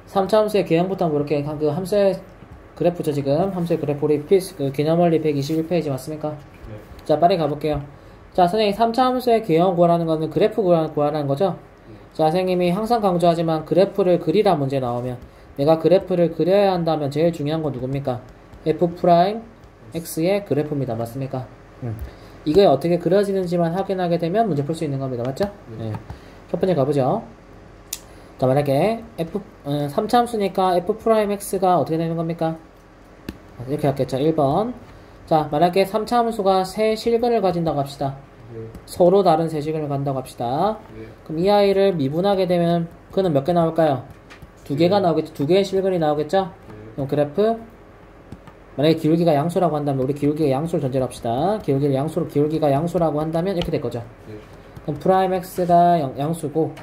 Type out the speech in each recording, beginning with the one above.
3차 함수의 개형부터 한번 볼게요. 그 함수의 그래프죠, 지금. 함수의 그래프, 우리 그 개념원리 121페이지 맞습니까? 네. 자, 빨리 가볼게요. 자, 선생님, 3차 함수의 개형 구하라는 거는 그래프 구하라는 거죠? 자, 선생님이 항상 강조하지만 그래프를 그리라 문제 나오면 내가 그래프를 그려야 한다면 제일 중요한 건 누굽니까? f'x의 그래프입니다. 맞습니까? 이게 어떻게 그려지는지만 확인하게 되면 문제 풀 수 있는 겁니다. 맞죠? 네. 첫 번째 가보죠. 자, 만약에 3차 함수니까 f'x가 어떻게 되는 겁니까? 이렇게 할겠죠. 1번. 자, 만약에 3차 함수가 세 실근을 가진다고 합시다. 서로 다른 세 실근을 간다고 합시다. 그럼 이 아이를 미분하게 되면 그는 몇 개 나올까요? 두 개가 나오겠죠. 두 개의 실근이 나오겠죠? 그럼 그래프 만약에 기울기가 양수라고 한다면 우리 기울기가 양수를 전제로 합시다. 기울기가 양수라고 한다면 이렇게 될 거죠. 그럼 프라임 x가 양수고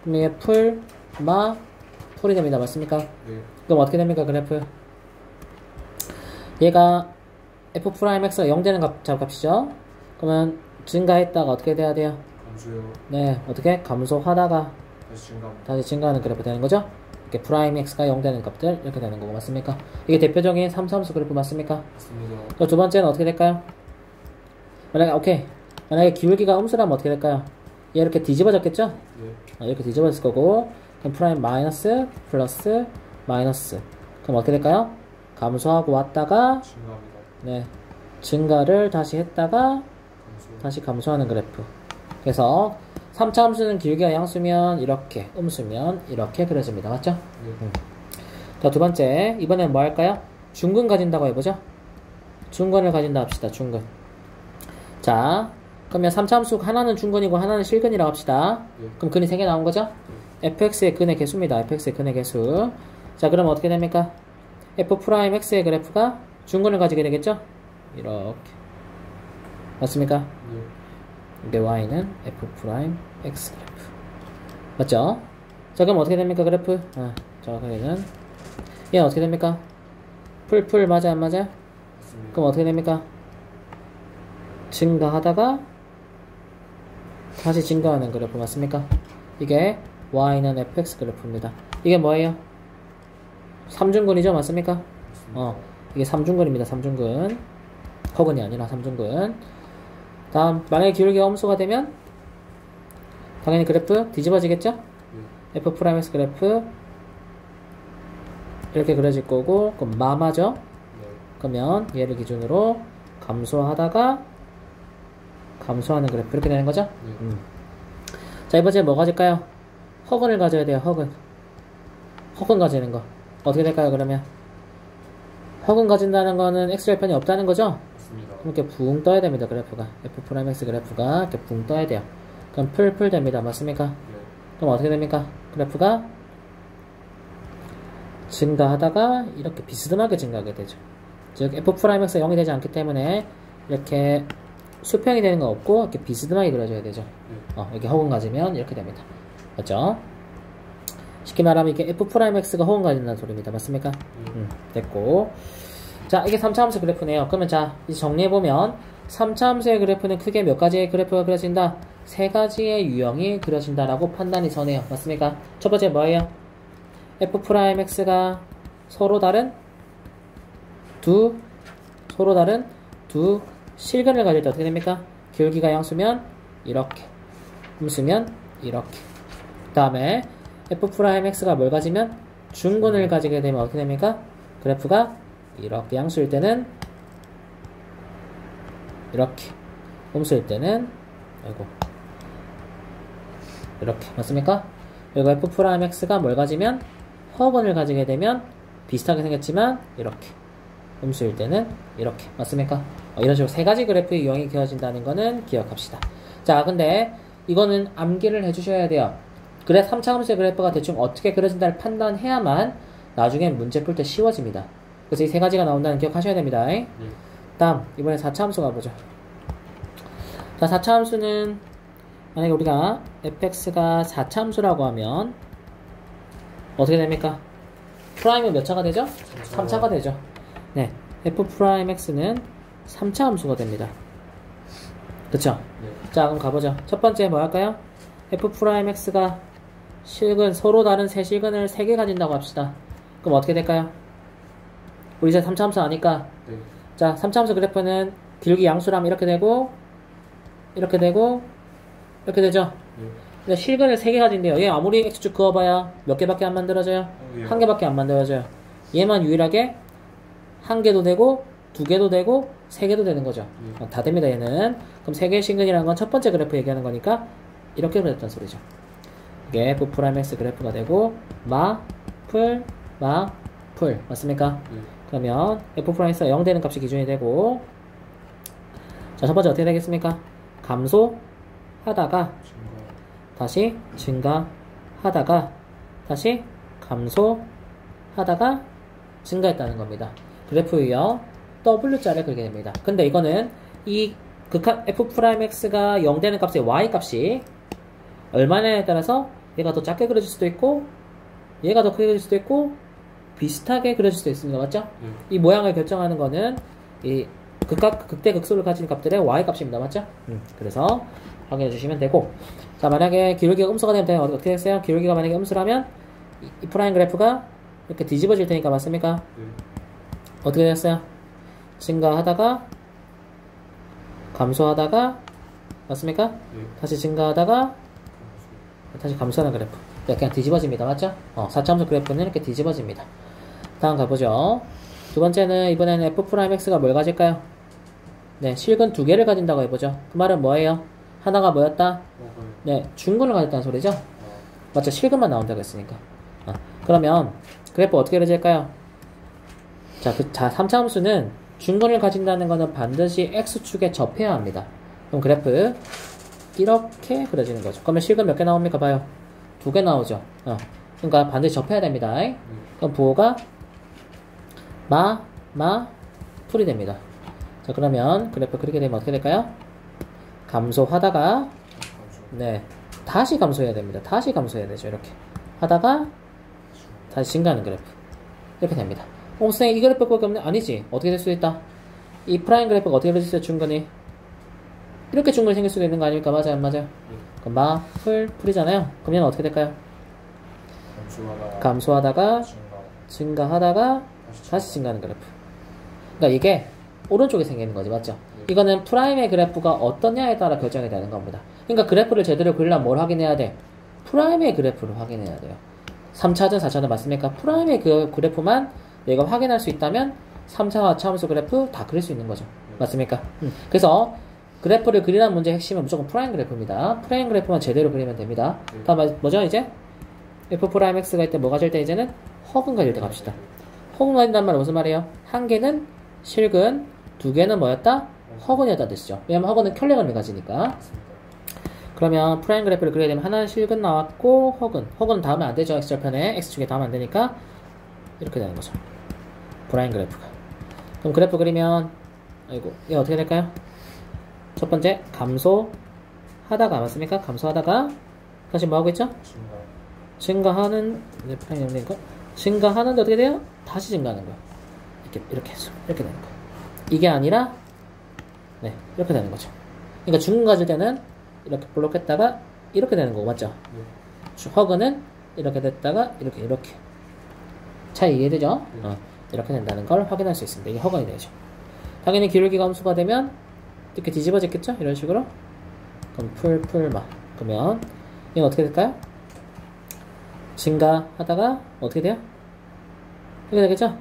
그럼 이게 풀이 됩니다. 맞습니까? 그럼 어떻게 됩니까? 그래프 얘가 f'x가 0 되는 값이죠. 그러면 증가했다가 어떻게 돼야 돼요? 감소요. 네, 어떻게? 감소하다가 다시 증가하는 그래프 되는 거죠? 이렇게 프라임 x가 0 되는 값들 이렇게 되는 거고 맞습니까? 이게 대표적인 3차함수 그래프 맞습니까? 맞습니다. 두 번째는 어떻게 될까요? 만약에 기울기가 음수라면 어떻게 될까요? 얘 이렇게 뒤집어졌겠죠? 네. 이렇게 뒤집어졌을 거고 그럼 프라임 마이너스 플러스 마이너스 그럼 어떻게 될까요? 감소하고 왔다가 증가합니다. 네, 증가를 다시 했다가 다시 감소하는 그래프. 그래서 3차 함수는 기울기가 양수면 이렇게, 음수면 이렇게 그려집니다. 맞죠? 네. 자, 두 번째. 이번엔 뭐 할까요? 중근 가진다고 해보죠. 중근을 가진다 합시다. 중근. 자, 그러면 3차 함수 하나는 중근이고 하나는 실근이라고 합시다. 네. 그럼 근이 3개 나온 거죠? fx의 근의 개수입니다. fx의 근의 개수. 자, 그러면 어떻게 됩니까? f'x의 그래프가 중근을 가지게 되겠죠? 이렇게. 맞습니까? 네. 이게 y는 f'x 그래프. 맞죠? 자, 그럼 어떻게 됩니까? 그래프? 자, 그러면 얘 어떻게 됩니까? 풀 맞아 안 맞아? 맞습니다. 그럼 어떻게 됩니까? 증가하다가 다시 증가하는 그래프 맞습니까? 이게 y는 fx 그래프입니다. 이게 뭐예요? 3중근이죠? 맞습니까? 이게 3중근입니다. 3중근. 허근이 아니라 3중근. 다음, 만약에 기울기가 음수가 되면 당연히 그래프 뒤집어지겠죠? f'x 그래프 이렇게 그려질 거고 그럼 마마죠? 네. 그러면 얘를 기준으로 감소하다가 감소하는 그래프 이렇게 되는 거죠? 네. 자, 이번째 뭐 가질까요? 허근을 가져야 돼요. 허근 가지는 거 어떻게 될까요? 그러면 허근 가진다는 거는 x절편이 없다는 거죠? 맞습니다. 이렇게 붕 떠야 됩니다. 그래프가 f'x 그래프가 이렇게 붕 떠야 돼요. 그럼 풀 됩니다. 맞습니까? 네. 그럼 어떻게 됩니까? 그래프가 증가하다가 이렇게 비스듬하게 증가하게 되죠. 즉 f'x가 0이 되지 않기 때문에 이렇게 수평이 되는 건 없고 이렇게 비스듬하게 그려줘야 되죠. 이렇게 허근 가지면 이렇게 됩니다. 맞죠? 쉽게 말하면 이게 f'x가 허근 가진다는 소리입니다. 맞습니까? 됐고. 자, 이게 3차 함수 그래프네요. 그러면 자, 이제 정리해보면 3차 함수의 그래프는 크게 몇 가지의 그래프가 그려진다? 세 가지의 유형이 그려진다라고 판단이 서네요. 맞습니까? 첫 번째 뭐예요? f'x가 서로 다른 두 실근을 가질 때 어떻게 됩니까? 기울기가 양수면 이렇게, 음수면 이렇게. 그 다음에 f'x가 뭘 가지면? 중근을 가지게 되면 어떻게 됩니까? 그래프가 이렇게 양수일 때는 이렇게, 음수일 때는 이렇게. 맞습니까? 그리고 f'x가 뭘 가지면? 허근을 가지게 되면 비슷하게 생겼지만 이렇게, 음수일 때는 이렇게. 맞습니까? 이런 식으로 세 가지 그래프의 유형이 그려진다는 거는 기억합시다. 자, 근데 이거는 암기를 해주셔야 돼요. 그래 3차 함수의 그래프가 대충 어떻게 그려진다를 판단해야만 나중에 문제 풀 때 쉬워집니다. 그래서 이 세 가지가 나온다는 기억하셔야 됩니다. 다음, 이번에 4차 함수 가보죠. 자, 4차 함수는 만약에 우리가 fx가 4차 함수라고 하면 어떻게 됩니까? 프라임은 몇 차가 되죠? 3차가 되죠. 네, f'x는 3차 함수가 됩니다. 그쵸? 네. 자, 그럼 가보죠. 첫 번째 뭐 할까요? f'x가 실근, 서로 다른 세 실근을 3개 가진다고 합시다. 그럼 어떻게 될까요? 우리 이제 3차 함수 아니까. 네. 자, 3차 함수 그래프는 길기 양수라면 이렇게 되고, 이렇게 되고, 이렇게 되죠? 네. 근데 실근을 3개 가진대요. 얘 아무리 x축 그어봐야 몇 개밖에 안 만들어져요? 예. 1개밖에 안 만들어져요. 얘만 유일하게 1개도 되고, 2개도 되고, 3개도 되는 거죠. 다 됩니다, 얘는. 그럼 3개의 실근이라는 건 첫 번째 그래프 얘기하는 거니까, 이렇게 그렸단 소리죠. 이게 f 프라임 x 그래프가 되고, 풀, 풀. 맞습니까? 그러면 f 프라임 x가 0 되는 값이 기준이 되고, 자, 첫 번째 어떻게 되겠습니까? 감소하다가, 다시 증가하다가, 다시 감소하다가, 증가했다는 겁니다. 그래프 위에 W자를 그리게 됩니다. 근데 이거는 이 극한 f 프라임 x가 0 되는 값의 y 값이 얼마냐에 따라서 얘가 더 작게 그려질 수도 있고 얘가 더 크게 그려질 수도 있고 비슷하게 그려질 수도 있습니다. 맞죠? 이 모양을 결정하는 거는 이 극대 극소를 가진 값들의 y 값입니다. 맞죠? 그래서 확인해 주시면 되고, 자, 만약에 기울기가 음수가 되면 어떻게 됐어요? 기울기가 만약에 음수라면 이 프라임 그래프가 이렇게 뒤집어질 테니까. 맞습니까? 어떻게 됐어요? 증가하다가 감소하다가, 맞습니까? 다시 증가하다가 다시 감소하는 그래프. 네, 그냥 뒤집어집니다. 맞죠? 4차함수 그래프는 이렇게 뒤집어집니다. 다음 가보죠. 두 번째는 이번에는 f 프라임 x가 뭘 가질까요? 네, 실근 2개를 가진다고 해보죠. 그 말은 뭐예요? 하나가 뭐였다? 네, 중근을 가졌다는 소리죠? 맞죠? 실근만 나온다고 했으니까. 그러면 그래프 어떻게 그려질까요? 자, 3차 함수는 중근을 가진다는 것은 반드시 x축에 접해야 합니다. 그럼 그래프 이렇게 그려지는 거죠. 그러면 실근 몇 개 나옵니까? 봐요. 2개 나오죠. 그러니까 반드시 접해야 됩니다. 그럼 부호가 풀이 됩니다. 자, 그러면 그래프 그리게 되면 어떻게 될까요? 감소하다가, 네, 다시 감소해야 됩니다. 다시 감소해야 되죠. 이렇게 하다가 다시 증가하는 그래프. 이렇게 됩니다. 선생님, 이 그래프밖에 없네? 아니지. 어떻게 될 수도 있다? 이 프라임 그래프가 어떻게 그려질 수 있어요? 중근이 이렇게 중근이 생길 수도 있는 거 아닙니까? 맞아요, 안 맞아요? 그럼 풀이잖아요. 그럼 얘는 어떻게 될까요? 감소하다가 증가하다가 다시 증가하는 그래프. 그러니까 이게 오른쪽에 생기는 거지, 맞죠? 이거는 프라임의 그래프가 어떠냐에 따라 결정이 되는 겁니다. 그러니까 그래프를 제대로 그리려면 뭘 확인해야 돼? 프라임의 그래프를 확인해야 돼요. 3차전, 4차전 맞습니까? 프라임의 그 그래프만 내가 확인할 수 있다면 3차, 4차 함수 그래프 다 그릴 수 있는 거죠. 맞습니까? 그래서 그래프를 그리라는 문제의 핵심은 무조건 프라임 그래프입니다. 프라임 그래프만 제대로 그리면 됩니다. 다음 뭐죠 이제? f 프라임 x가 있을 때 뭐 가질 때 이제는 허근 가질 때 갑시다. 허근 가진다는 말은 무슨 말이에요? 한 개는 실근, 2개는 뭐였다? 허근이었다는 뜻이죠. 왜냐면 허근은 켤레감을 가지니까. 그러면 프라임 그래프를 그려야 되면 하나는 실근 나왔고 허근 닿으면 안 되죠. x절편에 x축에 닿으면 안 되니까 이렇게 되는 거죠. 프라임 그래프가. 그럼 그래프 그리면 아이고 이게 어떻게 될까요? 첫 번째 감소하다가, 맞습니까? 감소하다가 다시 뭐 하고 있죠? 증가하는, 네, 프라임 연대니까 증가하는데 어떻게 돼요? 다시 증가하는 거예요. 이렇게 해서 이렇게 되는 거예요. 이게 아니라 네, 이렇게 되는 거죠. 그러니까 중근 가질 때는 이렇게 볼록했다가 이렇게 되는 거고, 맞죠? 허근은 이렇게 됐다가 이렇게 차이 이해되죠? 이렇게 된다는 걸 확인할 수 있습니다. 이게 허근이 되죠. 당연히 기울기가 함수가 되면 이렇게 뒤집어졌겠죠? 이런 식으로. 그럼 그러면 이건 어떻게 될까요? 증가하다가 어떻게 돼요? 이렇게 되겠죠?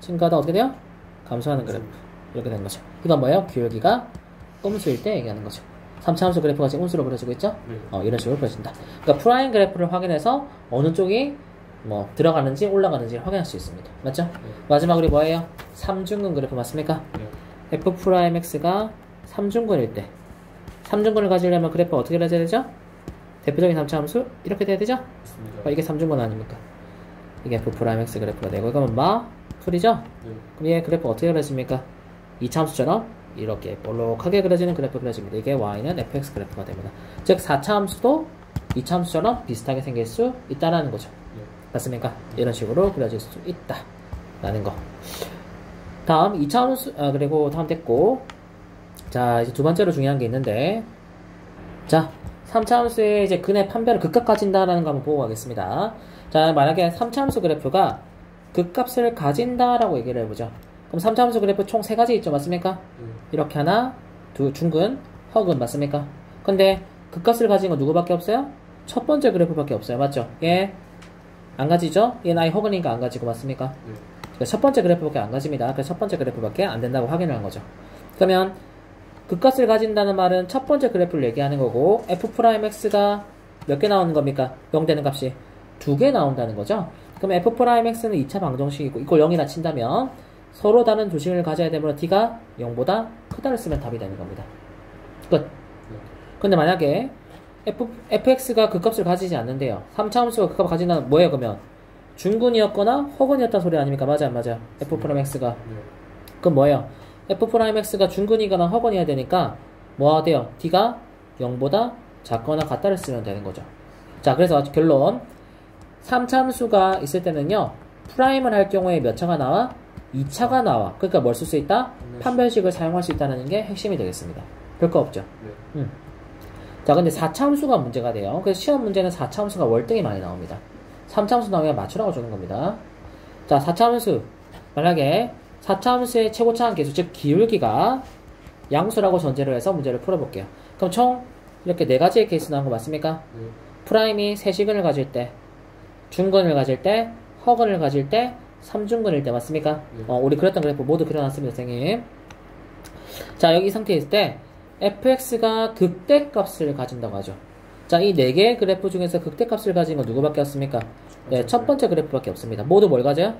증가하다 어떻게 돼요? 감소하는 그래프. 이렇게 되는 거죠. 이건 뭐예요? 기울기가 음수일 때 얘기하는 거죠. 3차 함수 그래프가 지금 음수로 그려지고 있죠? 이런 식으로 그려진다. 그러니까 프라임 그래프를 확인해서 어느 쪽이 뭐 들어가는지 올라가는지 확인할 수 있습니다. 맞죠? 마지막으로 뭐예요? 3중근 그래프 맞습니까? f 프라임 x가 3중근일 때 3중근을 가지려면 그래프가 어떻게 그려져야 되죠? 대표적인 3차 함수 이렇게 돼야 되죠? 이게 3중근 아닙니까? 이게 f 프라임 x 그래프가 되고 이거는 풀이죠? 그럼 얘 그래프 어떻게 그려집니까? 2차 함수처럼 이렇게 볼록하게 그려지는 그래프 그려집니다. 이게 y는 fx 그래프가 됩니다. 즉 4차 함수도 2차 함수처럼 비슷하게 생길 수 있다라는 거죠. 맞습니까? 이런 식으로 그려질 수 있다 라는 거. 다음 2차 함수, 그리고 다음 됐고, 자 이제 두 번째로 중요한 게 있는데, 자 3차 함수의 이제 근의 판별을 극값 가진다라는 거 한번 보고 가겠습니다. 자, 만약에 3차 함수 그래프가 극값을 가진다라고 얘기를 해보죠. 그럼 3차 함수 그래프 총 3가지 있죠, 맞습니까? 이렇게 하나, 중근, 허근, 맞습니까? 근데 극값을 가진 건 누구밖에 없어요? 첫 번째 그래프밖에 없어요, 맞죠? 얘 안 가지죠? 얘는 아예 허근이니까 안 가지고, 맞습니까? 그러니까 첫 번째 그래프밖에 안 가집니다. 그래서 첫 번째 그래프밖에 안 된다고 확인을 한 거죠. 그러면 극값을 가진다는 말은 첫 번째 그래프를 얘기하는 거고, f'x가 몇 개 나오는 겁니까? 0 되는 값이 2개 나온다는 거죠. 그럼 f'x는 2차 방정식이고 이걸 0이나 친다면 서로 다른 조식을 가져야 되므로 t가 0보다 크다를 쓰면 답이 되는 겁니다. 끝. 근데 만약에 fx가 극값을 가지지 않는데요. 3차 함수가 극값을 가진다는 뭐예요, 그러면? 중근이었거나 허근이었다는 소리 아닙니까? 맞아, 안 맞아? f'x가. 그럼 뭐예요? f'x가 중근이거나 허근이어야 되니까 뭐가 돼요? t가 0보다 작거나 같다를 쓰면 되는 거죠. 자, 그래서 결론. 3차 함수가 있을 때는요, 프라임을 할 경우에 몇 차가 나와? 2차가 나와. 그러니까 뭘 쓸 수 있다? 판별식을 사용할 수 있다는 게 핵심이 되겠습니다. 별거 없죠. 자, 근데 4차 함수가 문제가 돼요. 그래서 시험 문제는 4차 함수가 월등히 많이 나옵니다. 3차 함수 나오면 맞추라고 주는 겁니다. 자, 4차 함수. 만약에 4차 함수의 최고차항 계수, 즉 기울기가 양수라고 전제로 해서 문제를 풀어볼게요. 그럼 총 이렇게 4가지의 케이스 나온 거 맞습니까? 프라임이 세시근을 가질 때, 중근을 가질 때, 허근을 가질 때, 3중근일 때 맞습니까? 우리 그렸던 그래프 모두 그려놨습니다, 선생님. 자, 여기 이 상태에 있을 때 fx가 극대값을 가진다고 하죠. 자, 이 4개의 그래프 중에서 극대값을 가진 건 누구밖에 없습니까? 네, 첫 번째 그래프밖에 없습니다. 모두 뭘 가져요?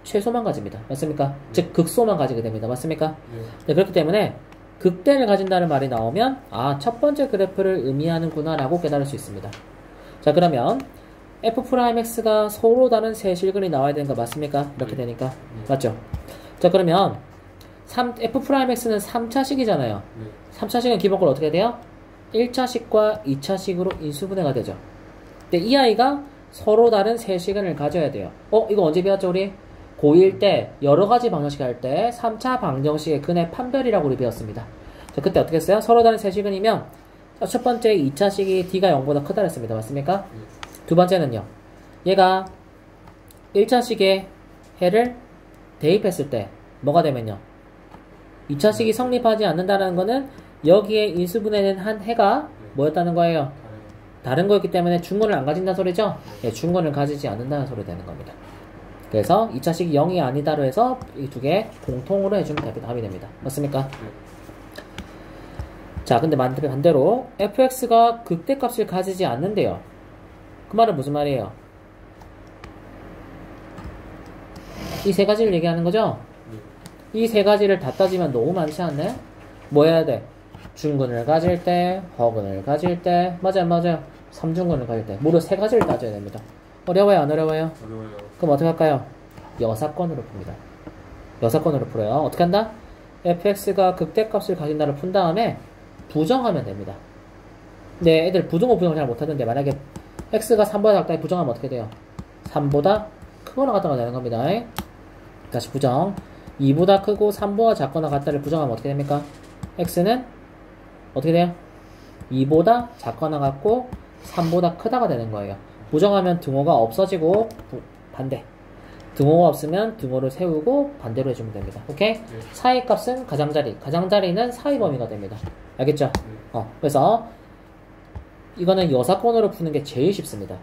최소만 가집니다. 맞습니까? 즉 극소만 가지게 됩니다. 맞습니까? 네, 그렇기 때문에 극대를 가진다는 말이 나오면 아, 첫 번째 그래프를 의미하는구나 라고 깨달을 수 있습니다. 자, 그러면 f'x가 서로 다른 세 실근이 나와야 되는 거 맞습니까? 이렇게 되니까. 맞죠? 자, 그러면 f'x는 3차식이잖아요. 3차식은 기본적으로 어떻게 돼요? 1차식과 2차식으로 인수분해가 되죠. 근데 이 아이가 서로 다른 세 시근을 가져야 돼요. 이거 언제 배웠죠, 우리? 고1 때 여러가지 방정식 할 때 3차 방정식의 근의 판별이라고 우리 배웠습니다. 자, 그때 어떻게 했어요? 서로 다른 세 시근이면 첫 번째 2차식이 d가 0보다 크다 했습니다. 맞습니까? 두 번째는요. 얘가 1차식에 해를 대입했을 때 뭐가 되면요. 2차식이 성립하지 않는다는 거는 여기에 인수분해된 한 해가 뭐였다는 거예요? 다른 거였기 때문에 중근을 안 가진다는 소리죠? 네, 중근을 가지지 않는다는 소리 되는 겁니다. 그래서 2차식이 0이 아니다로 해서 이 두 개 공통으로 해주면 답이 됩니다. 맞습니까? 자, 근데 반대로 fx가 극대값을 가지지 않는데요. 그 말은 무슨 말이에요? 이 세 가지를 얘기하는 거죠? 이 세 가지를 다 따지면 너무 많지 않나요? 뭐 해야 돼? 중근을 가질 때, 허근을 가질 때, 맞아요. 3중근을 가질 때. 모두 세 가지를 따져야 됩니다. 어려워요, 안 어려워요? 어려워요. 그럼 어떻게 할까요? 여사건으로 풉니다. 여사건으로 풀어요. 어떻게 한다? fx가 극대값을 가진다를 푼 다음에 부정하면 됩니다. 근데 애들 부정을 잘 못하던데 만약에 x가 3보다 작다 부정하면 어떻게 돼요? 3보다 크거나 같다가 되는 겁니다. 다시 부정. 2보다 크고 3보다 작거나 같다를 부정하면 어떻게 됩니까? x는 어떻게 돼요? 2보다 작거나 같고 3보다 크다가 되는 거예요. 부정하면 등호가 없어지고 반대. 등호가 없으면 등호를 세우고 반대로 해주면 됩니다. 오케이? 사이 값은 가장자리. 가장자리는 사이 범위가 됩니다. 알겠죠? 그래서 이거는 여사건으로 푸는 게 제일 쉽습니다.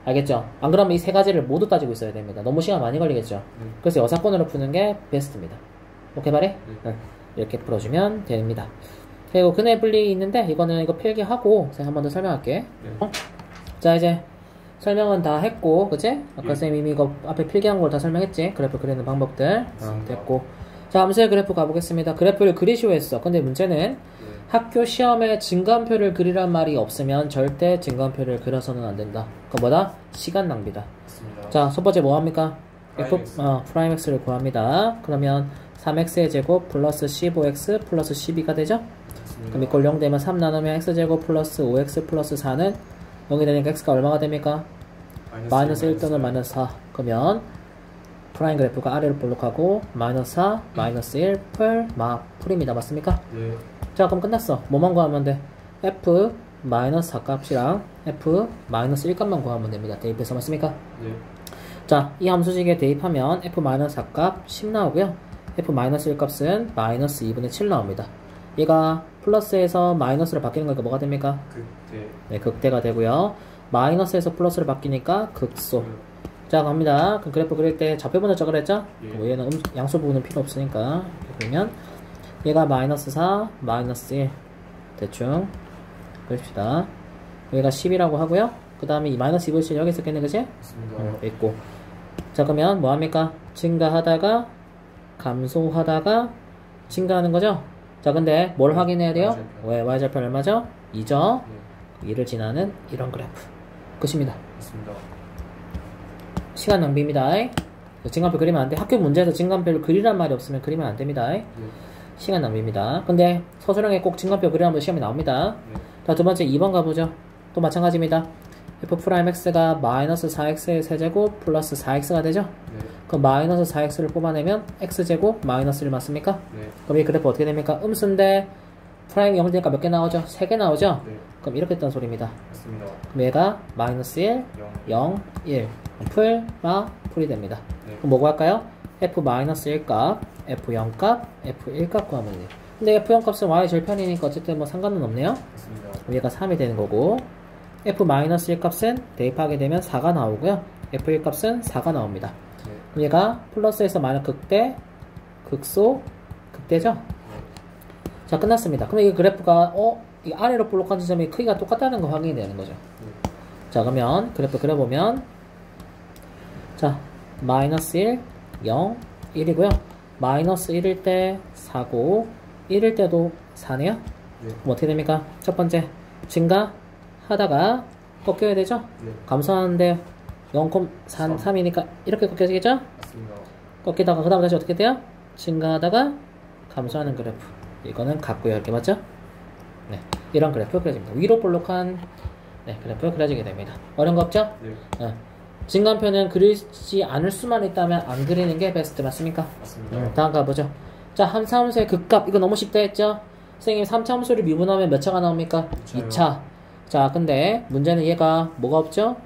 알겠죠? 안 그러면 이 세 가지를 모두 따지고 있어야 됩니다. 너무 시간 많이 걸리겠죠? 그래서 여사건으로 푸는 게 베스트입니다. 오케이 말해? 이렇게 풀어주면 됩니다. 그리고 근의 분리 있는데 이거는 이거 필기하고 제가 한 번 더 설명할게. 자, 이제 설명은 다 했고, 그치? 아까 쌤이 이미 이거 앞에 필기한 걸 다 설명했지? 그래프 그리는 방법들. 됐고. 자, 함수의 그래프 가보겠습니다. 그래프를 그리시오 했어. 근데 문제는 학교 시험에 증감표를 그리란 말이 없으면 절대 증감표를 그려서는 안 된다. 그거 뭐다? 시간 낭비다. 맞습니다. 자, 첫 번째 뭐 합니까? 프라임 x를 구합니다. 그러면 3x의 제곱 플러스 15x 플러스 12가 되죠? 그럼 이걸 0 되면 3 나누면 x제곱 플러스 5x 플러스 4는 0이 되니까 x가 얼마가 됩니까? 마이너스 1 또는 마이너스 4. 그러면 프라임 그래프가 아래로 볼록하고 마이너스 4, 마이너스 1, 풀, 풀입니다. 맞습니까? 네. 자, 그럼 끝났어. 뭐만 구하면 돼? f 마이너스 4값이랑 f 마이너스 1값만 구하면 됩니다. 대입해서 맞습니까? 네. 자, 이 함수식에 대입하면 f 마이너스 4값 10 나오고요. f 마이너스 1값은 마이너스 2분의 7 나옵니다. 얘가 플러스에서 마이너스로 바뀌는 거니까 뭐가 됩니까? 극대. 네, 극대가 되고요. 마이너스에서 플러스로 바뀌니까 극소. 자, 갑니다. 그럼 그래프 그릴 때 좌표 먼저 적으랬죠? 예. 뭐 얘는 양수 부분은 필요 없으니까 이렇게 그러면 얘가 마이너스 4, 마이너스 1 대충 그립시다. 여기가 10이라고 하고요. 그 다음에 이 마이너스 2분의 7 여기 있었겠네, 그치? 맞습니다. 있고. 자, 그러면 뭐합니까? 증가하다가 감소하다가 증가하는 거죠? 자, 근데 뭘 확인해야 돼요? 왜 y절편 얼마죠? 2죠? 네. 2를 지나는 이런 그래프. 끝입니다. 맞습니다. 시간 낭비입니다. 증간표 그리면 안 돼. 학교 문제에서 증간표를 그리란 말이 없으면 그리면 안 됩니다. 네. 시간 낭비입니다. 근데 서술형에 꼭 증간표 그리라면 시험에 나옵니다. 네. 자, 두 번째 2번 가보죠. 또 마찬가지입니다. f'x가 마이너스 4x의 세제곱 플러스 4x가 되죠? 네. 그럼 마이너스 4x를 뽑아내면 x제곱 마이너스 1 맞습니까? 네. 그럼 이 그래프 어떻게 됩니까? 음수인데 프라임 0이 되니까 몇 개 나오죠? 3개 나오죠? 네. 그럼 이렇게 했던 소리입니다. 맞습니다. 그럼 얘가 마이너스 1, 0, 1 풀이 됩니다. 네. 그럼 뭐고 할까요? f 마이너스 1값, f0 값, f1 값 구하면 돼요. 근데 f0 값은 y 절편이니까 어쨌든 뭐 상관은 없네요. 맞습니다. 그럼 얘가 3이 되는 거고 f 마이너스 1 값은 대입하게 되면 4가 나오고요. f1 값은 4가 나옵니다. 네. 그럼 얘가 플러스에서 마이너스 극대, 극소, 극대죠? 네. 자, 끝났습니다. 그럼 이 그래프가 이 아래로 볼록한 지점이 크기가 똑같다는 거 확인이 되는 거죠. 네. 자, 그러면 그래프 그려보면 자, 마이너스 1, 0, 1이고요. 마이너스 1일 때 4고 1일 때도 4네요. 네. 그럼 어떻게 됩니까? 첫 번째, 증가하다가 꺾여야 되죠? 네. 감소하는데 0,3이니까 이렇게 꺾여지겠죠? 맞습니다. 꺾이다가 그 다음 다시 어떻게 돼요? 증가하다가 감소하는 그래프. 이거는 같고요. 이렇게 맞죠? 네, 이런 그래프 그려집니다. 위로 볼록한 그래프 그려지게 됩니다. 어려운 거 없죠? 네. 증간표는 그리지 않을 수만 있다면 안 그리는 게 베스트 맞습니까? 맞습니다. 다음 가보죠. 자, 함수의 극값 이거 너무 쉽다 했죠? 선생님 3차 함수를 미분하면 몇 차가 나옵니까? 2차. 자, 근데 문제는 얘가 뭐가 없죠?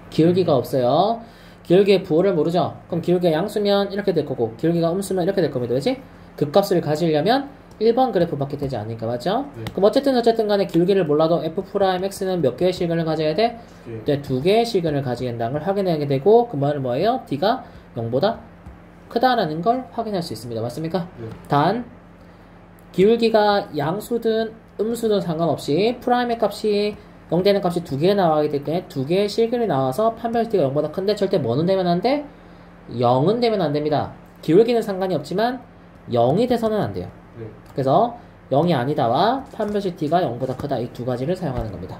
기울기가 없어요. 기울기의 부호를 모르죠? 그럼 기울기가 양수면 이렇게 될 거고 기울기가 음수면 이렇게 될 겁니다. 왜지? 극값을 가지려면 1번 그래프밖에 되지 않으니까 맞죠? 네. 그럼 어쨌든 간에 기울기를 몰라도 f'x는 몇 개의 실근을 가져야 돼? 네. 네, 2개의 실근을 가지게 된다는 걸 확인하게 되고 그 말은 뭐예요? d가 0보다 크다라는 걸 확인할 수 있습니다. 맞습니까? 네. 단 기울기가 양수든 음수든 상관없이 프라임의 값이 0 되는 값이 2개 나와야 되기 때문에 2개의 실근이 나와서 판별식 d가 0보다 큰데 절대 뭐는 되면 안 돼? 0은 되면 안 됩니다. 기울기는 상관이 없지만 0이 돼서는 안 돼요. 네. 그래서 0이 아니다와 판별식 d가 0보다 크다 이 두 가지를 사용하는 겁니다.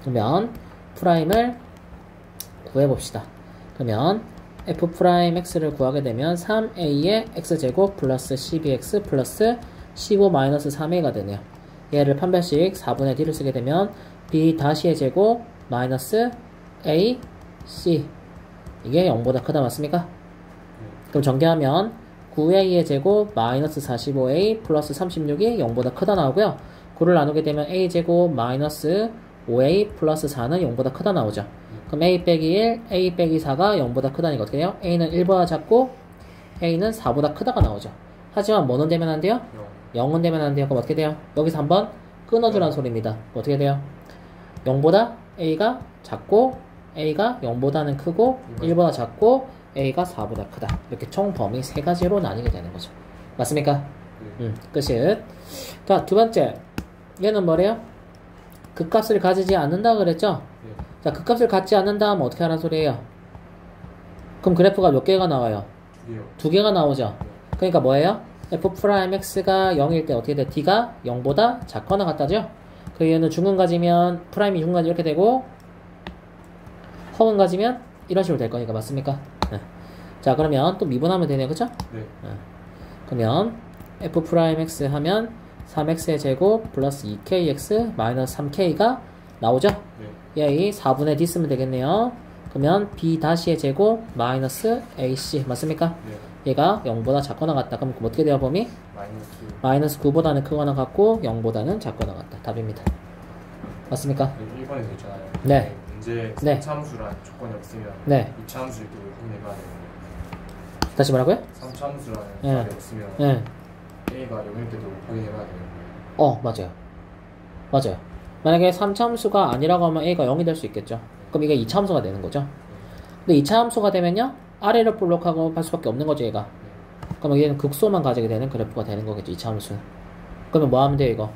그러면 프라임을 구해봅시다. 그러면 f'x를 구하게 되면 3a의 x제곱 플러스 12x 플러스 15-3a가 되네요. 얘를 판별식 4분의 d를 쓰게 되면 b-의 제곱 마이너스 a, c 이게 0보다 크다 맞습니까? 그럼 전개하면 9a의 제곱 마이너스 45a 플러스 36이 0보다 크다 나오고요. 9를 나누게 되면 a제곱 마이너스 5a 플러스 4는 0보다 크다 나오죠. 그럼 a 빼기 1, a 빼기 4가 0보다 크다니까 어떻게 돼요? a는 1보다 작고 a는 4보다 크다가 나오죠. 하지만 뭐는 되면 안 돼요? 0은 되면 안 돼요. 그럼 어떻게 돼요? 여기서 한번 끊어주라는 소리입니다. 어떻게 돼요? 0보다 a가 작고 a가 0보다는 크고 1보다 작고 a가 4보다 크다. 이렇게 총 범위 3가지로 나뉘게 되는 거죠. 맞습니까? 끝이. 자, 두 번째. 얘는 뭐래요? 극값을 가지지 않는다 그랬죠? 네. 자, 극값을 갖지 않는다 하면 어떻게 하라는 소리예요? 그럼 그래프가 몇 개가 나와요? 2개요. 2개가 나오죠? 그러니까 뭐예요? f'x가 0일 때 어떻게 돼? d가 0보다 작거나 같다죠? 그 이유는 중근 가지면 프라임이 중근 가지 이렇게 되고 허근 가지면 이런 식으로 될 거니까 맞습니까? 네. 자, 그러면 또 미분하면 되네요. 그쵸? 네. 그러면 f'x 하면 3x의 제곱 플러스 2kx 마이너스 3k가 나오죠? 네. 얘 4분의 d 쓰면 되겠네요. 그러면 b-의 제곱 마이너스 ac 맞습니까? 네. 얘가 0보다 작거나 같다. 그럼 어떻게 돼요, 범위? 마이너스. 마이너스 9보다는 크거나 같고 0보다는 작거나 같다. 답입니다. 맞습니까? 1번에서 있잖아요. 네. 문제 네. 3차함수란 조건이 없으면 네. 2차함수도 확인해봐야 돼요. 다시 뭐라고요? 3차함수라는 네. 말이 없으면 네. A가 0일 때도 확인해봐야 돼요. 맞아요. 맞아요. 만약에 3차함수가 아니라고 하면 A가 0이 될 수 있겠죠. 그럼 이게 2차함수가 되는 거죠. 근데 2차함수가 되면요, 아래를 볼록하고 할 수밖에 없는 거죠, 얘가. 그러면 얘는 극소만 가지게 되는 그래프가 되는 거겠죠, 2차함수는. 그러면 뭐 하면 돼요, 이거?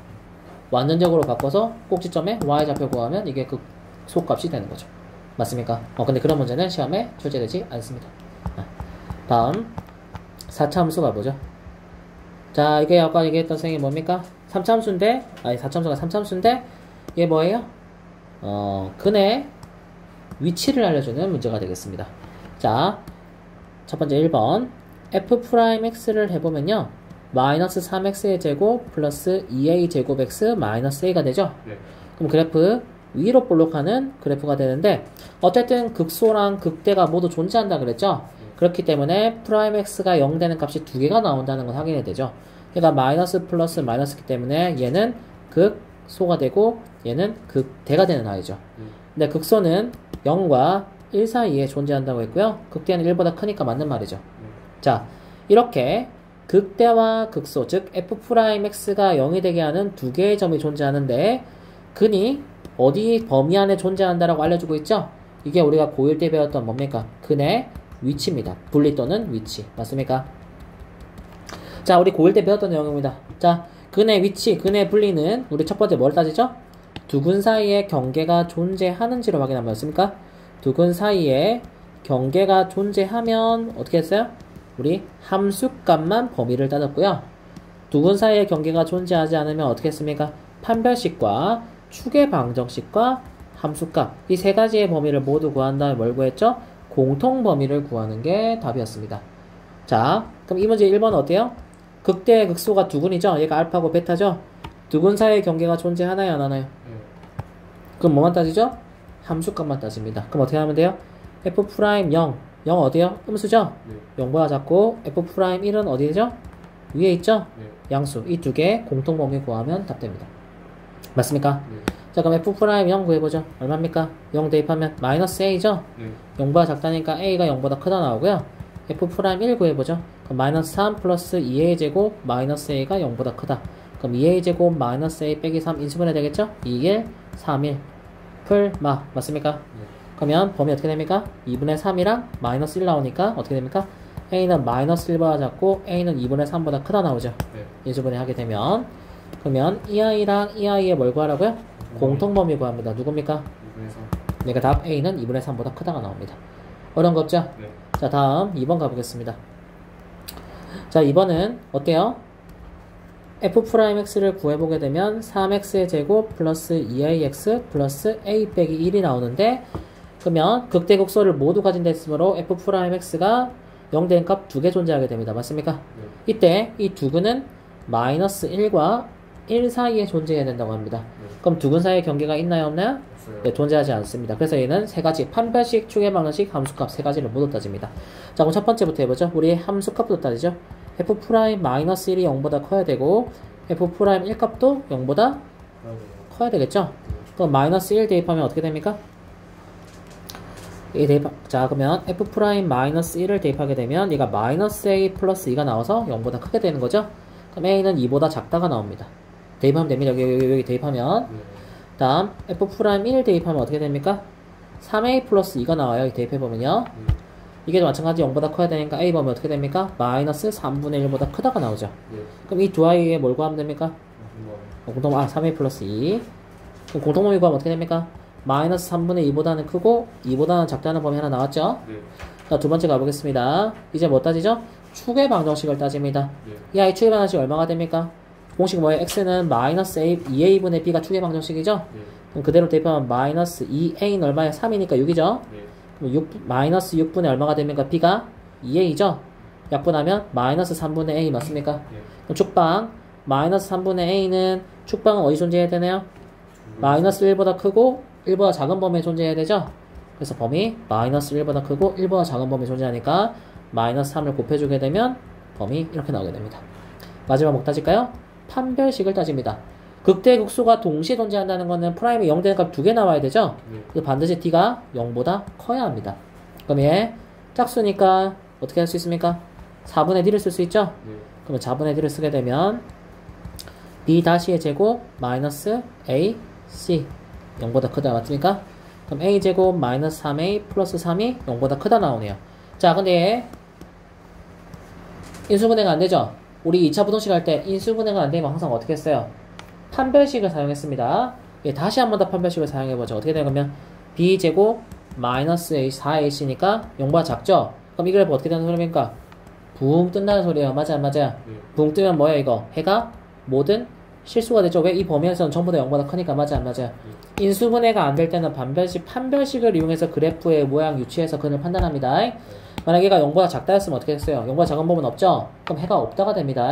완전적으로 바꿔서 꼭지점에 y좌표 구하면 이게 극소값이 되는 거죠. 맞습니까? 근데 그런 문제는 시험에 출제되지 않습니다. 다음 4차함수 가보죠. 자, 이게 아까 얘기했던 생이 뭡니까? 3차함수인데, 아니 4차함수가 3차함수인데 이게 뭐예요? 근의 위치를 알려주는 문제가 되겠습니다. 자, 첫 번째 1번 f'x를 해보면요, 마이너스 3x의 제곱 플러스 2a 제곱 x 마이너스 a가 되죠. 네. 그럼 그래프 위로 볼록하는 그래프가 되는데, 어쨌든 극소랑 극대가 모두 존재한다 그랬죠. 그렇기 때문에 프라임 x가 0 되는 값이 두 개가 나온다는 건 확인이 되죠. 그러니까 마이너스 플러스 마이너스이기 때문에 얘는 극소가 되고 얘는 극대가 되는 아이죠. 근데 극소는 0과 1 사이에 존재한다고 했고요. 극대는 1보다 크니까 맞는 말이죠. 자, 이렇게 극대와 극소, 즉 f'x가 0이 되게 하는 두 개의 점이 존재하는데, 근이 어디 범위 안에 존재한다라고 알려주고 있죠? 이게 우리가 고1 때 배웠던 뭡니까? 근의 위치입니다. 분리 또는 위치. 맞습니까? 자, 우리 고1 때 배웠던 내용입니다. 자, 근의 위치, 근의 분리는 우리 첫 번째 뭘 따지죠? 두 근 사이에 경계가 존재하는지로 확인하면 맞습니까? 두 근 사이에 경계가 존재하면 어떻게 했어요? 우리 함수값만 범위를 따졌고요. 두 근 사이에 경계가 존재하지 않으면 어떻게 했습니까? 판별식과 축의 방정식과 함수값, 이 세 가지의 범위를 모두 구한 다음에 뭘 구했죠? 공통 범위를 구하는 게 답이었습니다. 자, 그럼 이 문제 1번은 어때요? 극대의 극소가 두 근이죠? 얘가 알파고 베타죠? 두 근 사이의 경계가 존재하나요, 안 하나요? 그럼 뭐만 따지죠? 함수값만 따집니다. 그럼 어떻게 하면 돼요? f'0, 0 어디요? 음수죠? 네. 0보다 작고 f'1은 어디죠? 위에 있죠? 네. 양수. 이 두 개 공통 범위 구하면 답됩니다. 맞습니까? 네. 자, 그럼 f'0 구해보죠. 얼마입니까? 0 대입하면 마이너스 a죠? 네. 0보다 작다니까 a가 0보다 크다 나오고요. f'1 구해보죠. 그럼 마이너스 3 플러스 2a 제곱 마이너스 a가 0보다 크다. 그럼 2a 제곱 마이너스 a 빼기 3 인수분해 되겠죠? 2일 3일 풀마. 맞습니까? 네. 그러면 범위 어떻게 됩니까? 2분의 3이랑 마이너스 1 나오니까 어떻게 됩니까? a는 마이너스 1보다 작고 a는 2분의 3보다 크다 나오죠. 네. 인수분해 하게 되면, 그러면 이 아이랑 이 아이의 뭘 구하라고요? 공통범위 구합니다. 누굽니까? 2분의 3. 그러니까 답 A는 2분의 3보다 크다가 나옵니다. 어려운 거 없죠? 네. 자, 다음 2번 가보겠습니다. 자, 2번은 어때요? f'x를 구해보게 되면 3x의 제곱 플러스 2ax 플러스 a 빼기 1이 나오는데, 그러면 극대극소를 모두 가진 데 있으므로 f'x가 0 되는 값 두 개 존재하게 됩니다. 맞습니까? 네. 이때 이 두 근은 마이너스 1과 1 사이에 존재해야 된다고 합니다. 네. 그럼 두 근 사이에 경계가 있나요, 없나요? 없어요. 네, 존재하지 않습니다. 그래서 얘는 세 가지, 판별식, 축의 방정식, 함수값 세 가지를 모두 따집니다. 자, 그럼 첫 번째부터 해보죠. 우리 함수값부터 따지죠. f'-1이 0보다 커야 되고 f'1 값도 0보다 커야 되겠죠? 그럼 마이너스 1 대입하면 어떻게 됩니까? 자, 그러면 f'-1을 대입하게 되면 얘가 마이너스 a 플러스 2가 나와서 0보다 크게 되는 거죠? 그럼 a는 2보다 작다가 나옵니다. 대입하면 됩니다. 여기 대입하면. 네. 다음 f'1 대입하면 어떻게 됩니까? 3a 플러스 2가 나와요. 여기 대입해보면요. 이게 마찬가지 0보다 커야 되니까 a 보면 어떻게 됩니까? 마이너스 3분의 1보다 크다가 나오죠. 네. 그럼 이 두 아이에 뭘 구하면 됩니까? 한번 3a 플러스 2. 그럼 공통범위 구하면 어떻게 됩니까? 마이너스 3분의 2보다는 크고 2보다는 작다는 범위 하나 나왔죠? 네. 자, 두 번째 가보겠습니다. 이제 뭐 따지죠? 축의 방정식을 따집니다. 네. 이 아이 축의 방정식 얼마가 됩니까? 공식 뭐예요? x는 마이너스 a, 2a분의 b가 축의 방정식이죠? 네. 그럼 그대로 대입하면 마이너스 2a는 얼마예요? 3이니까 6이죠? 네. 그럼 마이너스 6분의 얼마가 됩니까? b가 2a죠? 약분하면 마이너스 3분의 a 맞습니까? 네. 그럼 축방 마이너스 3분의 a는 축방은 어디 존재해야 되나요? 마이너스 1보다 크고 1보다 작은 범위에 존재해야 되죠? 그래서 범위 마이너스 1보다 크고 1보다 작은 범위에 존재하니까 마이너스 3을 곱해주게 되면 범위 이렇게 나오게 됩니다. 마지막 목 따질까요? 판별식을 따집니다. 극대 극소가 동시에 존재한다는 것은 프라임이 0 되는 값 2개 나와야 되죠? 그래서 반드시 t가 0보다 커야 합니다. 그럼 얘 짝수니까 어떻게 할 수 있습니까? 4분의 d를 쓸 수 있죠? 그러면 4분의 d를 쓰게 되면 b-의 제곱 마이너스 a, c 0보다 크다 맞습니까? 그럼 a 제곱 마이너스 3a 플러스 3이 0보다 크다 나오네요. 자 근데 얘 인수분해가 안되죠? 우리 2차 부동식 할 때 인수분해가 안되면 항상 어떻게 했어요? 판별식을 사용했습니다. 예, 다시 한 번 더 판별식을 사용해보죠. 어떻게 되냐면 b제곱 마이너스 a 4ac니까 0보다 작죠? 그럼 이 그래프 어떻게 되는 소리입니까? 붕 뜬다는 소리예요. 맞아요? 맞아요? 붕 뜨면 뭐예요 이거? 해가 모든 실수가 되죠. 왜? 이 범위에서는 전부 다 0보다 크니까. 맞아요? 맞아요? 인수분해가 안 될 때는 판별식을 이용해서 그래프의 모양 유추해서 근을 판단합니다. 만약에 얘가 0보다 작다 했으면 어떻게 했어요? 0보다 작은 부분 없죠? 그럼 해가 없다가 됩니다.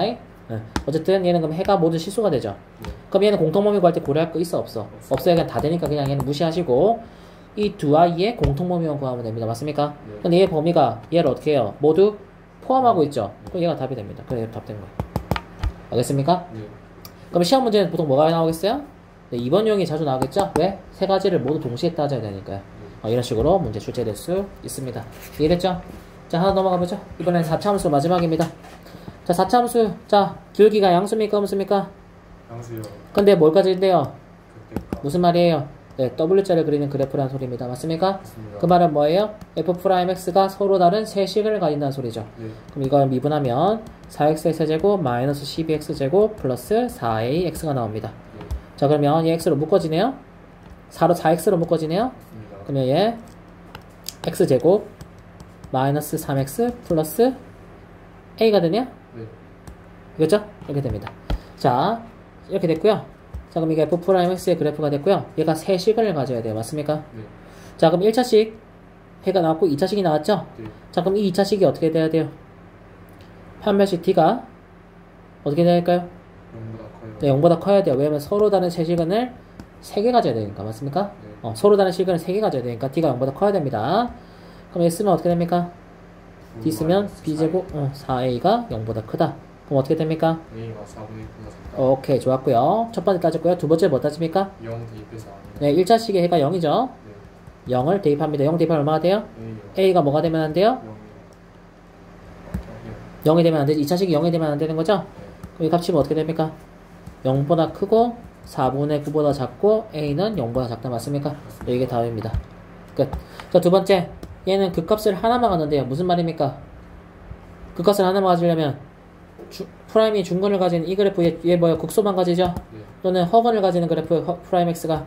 어쨌든 얘는 그럼 해가 모두 실수가 되죠. 그럼 얘는 공통범위 구할 때 고려할 거 있어? 없어? 없어요. 그냥 다 되니까 그냥 얘는 무시하시고 이 두 아이의 공통범위만 구하면 됩니다. 맞습니까? 근데 얘 범위가 얘를 어떻게 해요? 모두 포함하고 있죠? 그럼 얘가 답이 됩니다. 그래 답 된 거예요. 알겠습니까? 그럼 시험 문제는 보통 뭐가 나오겠어요? 네, 이번 유형이 자주 나오겠죠? 왜? 세 가지를 모두 동시에 따져야 되니까요. 이런 식으로 문제 출제될 수 있습니다. 이해됐죠? 자, 하나 넘어가 보죠. 이번엔 4차 함수 마지막입니다. 자, 4차 함수. 자, 길기가 양수입니까? 음수입니까? 양수요. 근데 뭘 가진대요? 극대값. 무슨 말이에요? 네, W자를 그리는 그래프라는 소리입니다. 맞습니까? 맞습니다. 그 말은 뭐예요? F'X가 서로 다른 세식을 가진다는 소리죠. 그럼 이걸 미분하면 4x의 세제곱 마이너스 12x제곱 플러스 4ax가 나옵니다. 자, 그러면 얘 x로 묶어지네요? 4x로 묶어지네요? 맞습니다. 그러면 얘 x제곱 마이너스 3x 플러스 a가 되네요? 네. 그렇죠? 이렇게 됩니다. 자, 이렇게 됐고요. 자, 그럼 이게 F'X의 그래프가 됐고요. 얘가 세식을 가져야 돼요. 맞습니까? 네. 자, 그럼 1차식 해가 나왔고 2차식이 나왔죠? 네. 자, 그럼 이 2차식이 어떻게 돼야 돼요? 판별식 t가 어떻게 돼야 할까요? 0보다 커요. 네, 0보다 커야 돼요. 왜냐면 서로 다른 세시근을 3개 가져야 되니까. 맞습니까? 네. 서로 다른 시근을 3개 가져야 되니까 t가 0보다 커야 됩니다. 그럼 얘 쓰면 어떻게 됩니까? d 쓰면 b제곱 4a가 0보다 크다. 그럼 어떻게 됩니까? A가 4분의 1보다 작다. 오케이, 좋았고요. 첫 번째 따졌고요. 두 번째 뭐 따집니까? 0 대입해서 안 네, 1차식의 해가 0이죠. 네. 0을 대입합니다. 0 대입하면 얼마가 돼요? A요. a가 뭐가 되면 안 돼요? 0이요. 0이 되면 안 되지. 2차식이 0이 되면 안 되는 거죠? 네. 그럼 이 값이 어떻게 됩니까? 0보다 크고 4분의 9보다 작고 a는 0보다 작다. 맞습니까? 네, 이게 답입니다. 끝. 자, 두 번째. 얘는 그 값을 하나만 가는데요. 무슨 말입니까? 그 값을 하나만 가지려면 프라임이 중근을 가진 이 그래프 얘 뭐예요? 극소만 가지죠? 네. 또는 허근을 가지는 그래프 프라임 x가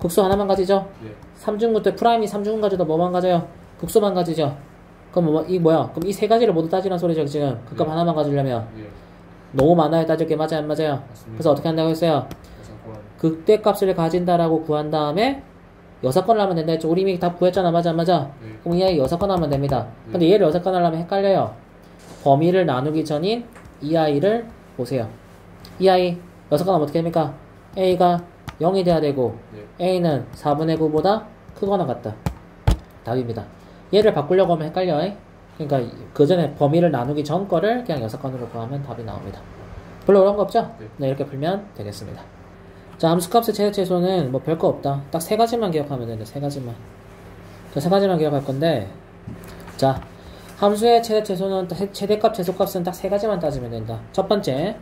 극소 하나만 가지죠? 네. 3중근 때 프라임이 3중근 가져도 뭐만 가져요? 극소만 가지죠? 그럼 이 뭐야? 그럼 이 세 가지를 모두 따지는 소리죠 지금. 그 값 네. 하나만 가지려면 네. 너무 많아요. 따질 게 맞아요 안 맞아요? 맞습니다. 그래서 어떻게 한다고 했어요? 그래서 그건 극대값을 가진다라고 구한 다음에 6건을 하면 된다 했죠. 우리 이미 다 구했잖아. 맞아 안 맞아? 네. 그럼 이 아이 6건 하면 됩니다. 근데 얘를 6건 하려면 헷갈려요. 범위를 나누기 전인 이 아이를 보세요. 이 아이 6건 하면 어떻게 됩니까? a가 0이 돼야 되고 네. a는 4분의 9보다 크거나 같다. 답입니다. 얘를 바꾸려고 하면 헷갈려. 그러니까 그 전에 범위를 나누기 전 거를 그냥 6건으로 구하면 답이 나옵니다. 별로 어려운 거 없죠? 네. 네, 이렇게 풀면 되겠습니다. 자, 함수값의 최대 최소는 뭐 별거 없다. 딱 세 가지만 기억하면 되는데, 세 가지만. 자, 세 가지만 기억할 건데, 자, 함수의 최대 최소는, 최대값, 최소값은 딱 세 가지만 따지면 된다. 첫 번째,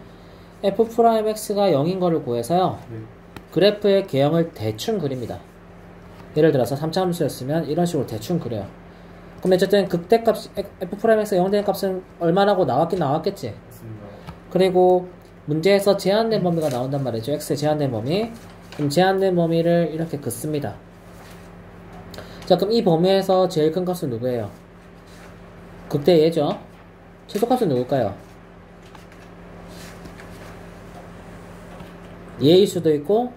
f'x가 0인 거를 구해서요, 네. 그래프의 개형을 대충 그립니다. 예를 들어서 3차 함수였으면 이런 식으로 대충 그려요. 그럼 어쨌든 극대값, f'x가 0 되는 값은 얼마라고 나왔긴 나왔겠지. 맞습니다. 그리고 문제에서 제한된 범위가 나온단 말이죠. x의 제한된 범위. 그럼 제한된 범위를 이렇게 긋습니다. 자, 그럼 이 범위에서 제일 큰 값은 누구예요? 극대 얘죠. 최소값은 누굴까요? 얘일 수도 있고